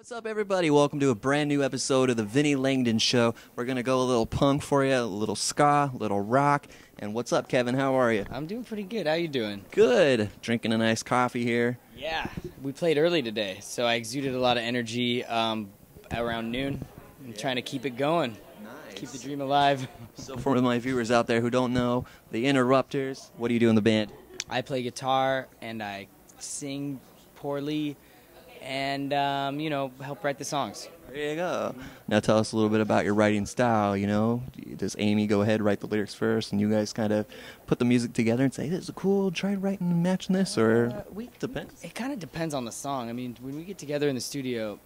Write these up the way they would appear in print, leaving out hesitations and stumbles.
What's up, everybody? Welcome to a brand new episode of the Vinnie Langdon Show. We're going to go a little punk for you, a little ska, a little rock. And what's up, Kevin? How are you? I'm doing pretty good. How you doing? Good. Drinking a nice coffee here. Yeah, we played early today, so I exuded a lot of energy around noon. I'm trying to keep it going. Nice. Keep the dream alive. So for my viewers out there who don't know, the Interrupters, what do you do in the band? I play guitar, and I sing poorly, and, help write the songs. There you go. Now tell us a little bit about your writing style, Does Amy go ahead, write the lyrics first, and you guys kind of put the music together and say, this is cool, try writing and matching this, or depends? It kind of depends on the song. I mean, when we get together in the studio,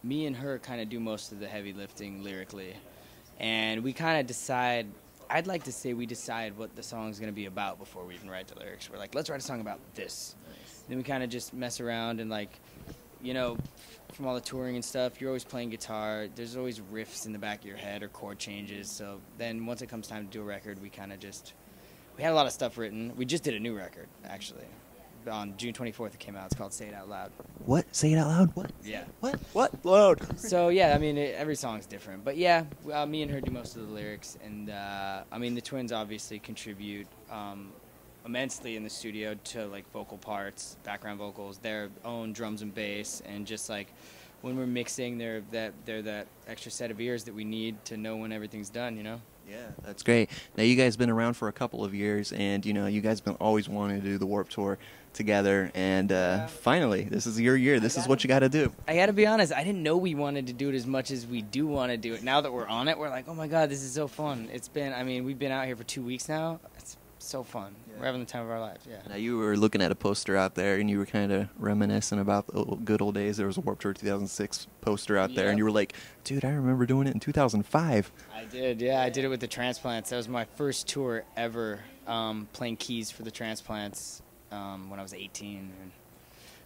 me and her kind of do most of the heavy lifting lyrically, and we kind of decide, I'd like to say we decide what the song's going to be about before we even write the lyrics. We're like, let's write a song about this. Nice. Then we kind of just mess around and from all the touring and stuff, you're always playing guitar. There's always riffs in the back of your head or chord changes. So then once it comes time to do a record, we had a lot of stuff written. We just did a new record, actually. On June 24th it came out. It's called Say It Out Loud. What? Say it out loud? What? Yeah. What? Loud. So, yeah, I mean, every song's different. But, yeah, me and her do most of the lyrics. And, the twins obviously contribute immensely in the studio to vocal parts, background vocals, their own drums and bass, and just when we're mixing, they're that extra set of ears that we need to know when everything's done, Yeah, that's great. Now you guys been around for a couple of years, and you guys been always wanting to do the Warped Tour together, and finally, this is your year. This is what you got to do. I got to be honest, I didn't know we wanted to do it as much as we do want to do it. Now that we're on it, we're like, oh my God, this is so fun. We've been out here for 2 weeks now. It's so fun. Yeah. We're having the time of our lives. Yeah. Now you were looking at a poster out there, and you were kind of reminiscing about the good old days. There was a Warped Tour 2006 poster out there, and you were like, "Dude, I remember doing it in 2005." I did. Yeah, I did it with the Transplants. That was my first tour ever, playing keys for the Transplants when I was 18. And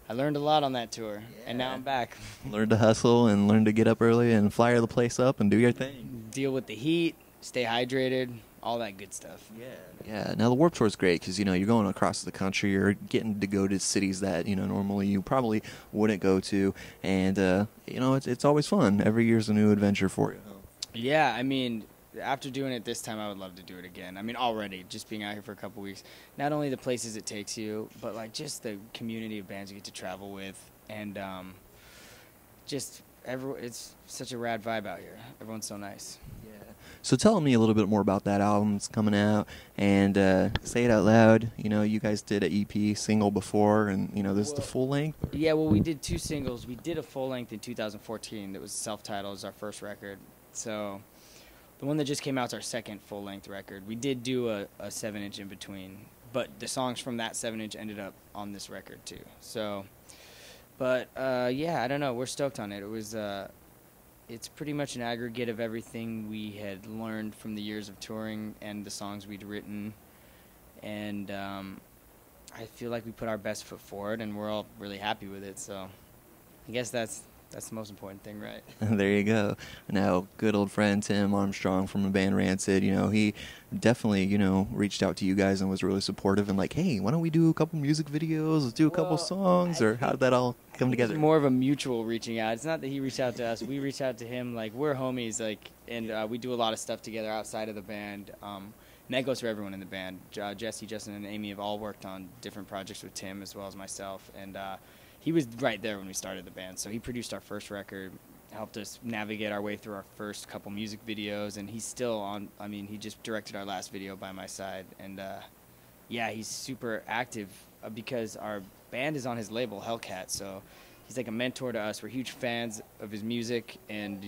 I learned a lot on that tour, and now I'm back. Learn to hustle and learn to get up early and fire the place up and do your thing. Deal with the heat, stay hydrated. All that good stuff. Yeah. Now the Warped Tour is great because you're going across the country. You're getting to go to cities that normally you probably wouldn't go to, and it's always fun. Every year's a new adventure for you. Yeah, I mean, after doing it this time, I would love to do it again. I mean, already just being out here for a couple weeks, not only the places it takes you, but just the community of bands you get to travel with, and it's such a rad vibe out here. Everyone's so nice. So tell me a little bit more about that album that's coming out, and Say It Out Loud. You guys did an EP single before, and this is the full length? Yeah, well, we did 2 singles. We did a full length in 2014 that was self-titled. It was our first record. So the one that just came out is our second full-length record. We did do a 7-inch in between, but the songs from that 7-inch ended up on this record too. So, but I don't know. We're stoked on it. It was. It's pretty much an aggregate of everything we had learned from the years of touring and the songs we'd written, and I feel like we put our best foot forward, and we're all really happy with it. So I guess that's the most important thing, right? There you go. Now, good old friend Tim Armstrong from the band Rancid, he definitely, reached out to you guys and was really supportive and like, hey, why don't we do a couple music videos? Let's do a couple songs, or how did that all come together? It's more of a mutual reaching out. It's not that he reached out to us. We reached out to him. We're homies, and we do a lot of stuff together outside of the band. And that goes for everyone in the band. Jesse, Justin, and Amy have all worked on different projects with Tim as well as myself, and he was right there when we started the band. So he produced our first record, helped us navigate our way through our first couple music videos, and he's still on. I mean, he just directed our last video by my side, and he's super active because our band is on his label, HellCat. So he's like a mentor to us. We're huge fans of his music and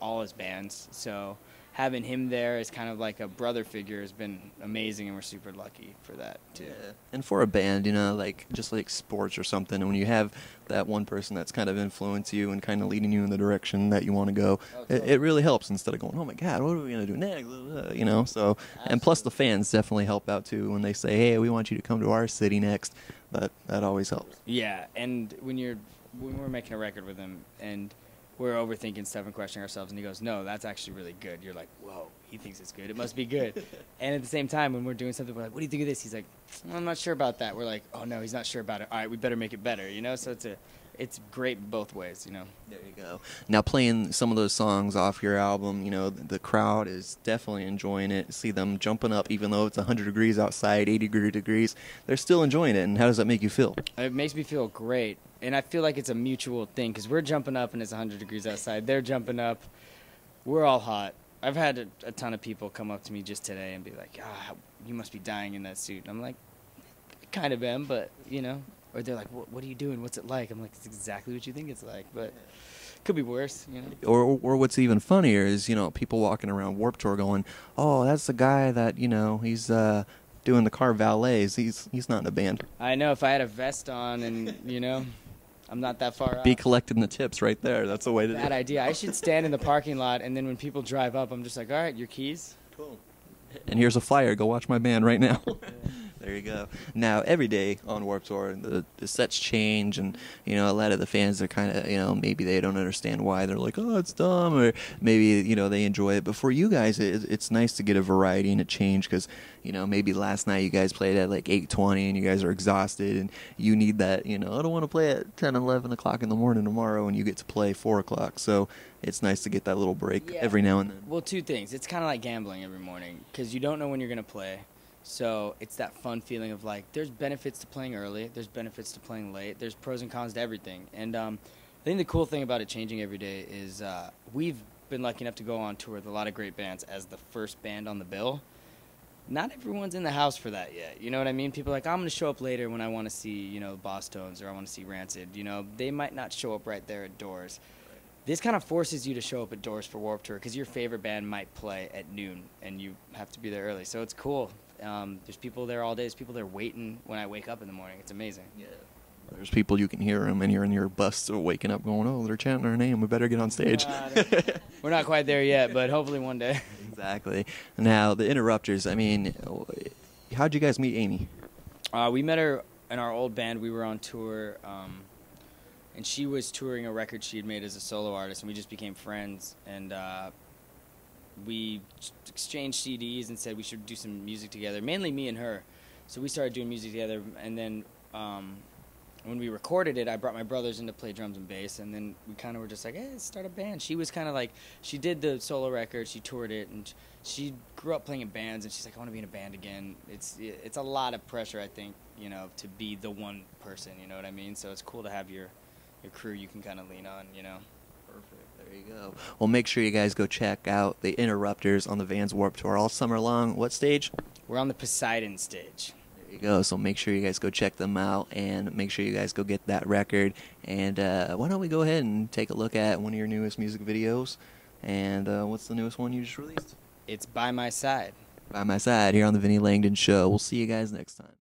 all his bands. So having him there as kind of like a brother figure has been amazing, and we're super lucky for that too. Yeah. And for a band, just like sports or something, when you have that one person that's kind of influencing you and kind of leading you in the direction that you want to go, it really helps instead of going, oh my God, what are we going to do next? So, and plus the fans definitely help out too when they say, hey, we want you to come to our city next. That always helps. Yeah, and when we're making a record with him and we're overthinking stuff and questioning ourselves, and he goes, no, that's actually really good. You're like, whoa, he thinks it's good. It must be good. And at the same time, when we're doing something, we're like, what do you think of this? He's like, I'm not sure about that. We're like, oh, no, he's not sure about it. All right, we better make it better, you know? So it's great both ways, you know? There you go. Now, playing some of those songs off your album, you know, the crowd is definitely enjoying it. See them jumping up, even though it's 100 degrees outside, 80 degrees. They're still enjoying it. And how does that make you feel? It makes me feel great. And I feel like it's a mutual thing because we're jumping up and it's 100 degrees outside. They're jumping up. We're all hot. I've had a ton of people come up to me just today and be like, you must be dying in that suit. And I'm like, I kind of am, but, you know. Or they're like, what are you doing? What's it like? I'm like, it's exactly what you think it's like, but it could be worse, you know. Or what's even funnier is, you know, people walking around Warped Tour going, oh, that's the guy that, you know, he's doing the car valets. He's not in a band. I know. If I had a vest on and, you know, I'm not that far Be off. collecting the tips right there. That's the way to do it. Bad idea. I should stand in the parking lot, and then when people drive up, I'm just like, all right, your keys? Cool. And here's a flyer. Go watch my band right now. There you go. Now, every day on Warped Tour, the sets change, and, you know, a lot of the fans are kind of, you know, maybe they don't understand why. They're like, oh, it's dumb, or maybe, you know, they enjoy it. But for you guys, it's nice to get a variety and a change because, you know, maybe last night you guys played at like 8:20 and you guys are exhausted and you need that, you know, I don't want to play at 10, 11 o'clock in the morning tomorrow and you get to play 4 o'clock. So it's nice to get that little break every now and then. Well, two things. It's kind of like gambling every morning because you don't know when you're going to play. So it's that fun feeling of like there's benefits to playing early, there's benefits to playing late, there's pros and cons to everything. And I think the cool thing about it changing every day is we've been lucky enough to go on tour with a lot of great bands as the first band on the bill. Not everyone's in the house for that yet. You know what I mean? People are like, I'm going to show up later when I want to see, you know, Boss Tones or I want to see Rancid. You know, they might not show up right there at doors. This kind of forces you to show up at doors for Warped Tour because your favorite band might play at noon and you have to be there early. So it's cool. There's people there all day. There's people there waiting when I wake up in the morning. It's amazing. Yeah. There's people you can hear them, and you're in your bus waking up going, oh, they're chanting our name. We better get on stage. We're not quite there yet, but hopefully one day. Exactly. Now, the Interrupters, I mean, how'd you guys meet Amy? We met her in our old band. We were on tour, and she was touring a record she had made as a solo artist, and we just became friends. And we exchanged CDs and said we should do some music together, mainly me and her. So we started doing music together, and then when we recorded it, I brought my brothers in to play drums and bass, and then we kind of were just like, hey, let's start a band. She was kind of like, she did the solo record, she toured it, and she grew up playing in bands, and she's like, I want to be in a band again. It's a lot of pressure, I think, you know, to be the one person, you know what I mean? So it's cool to have your crew you can kind of lean on, you know. Perfect. There you go. Well, make sure you guys go check out the Interrupters on the Vans Warped Tour all summer long. What stage? We're on the Poseidon stage. There you go. So make sure you guys go check them out and make sure you guys go get that record. And why don't we go ahead and take a look at one of your newest music videos. And what's the newest one you just released? It's By My Side. By My Side here on the Vinnie Langdon Show. We'll see you guys next time.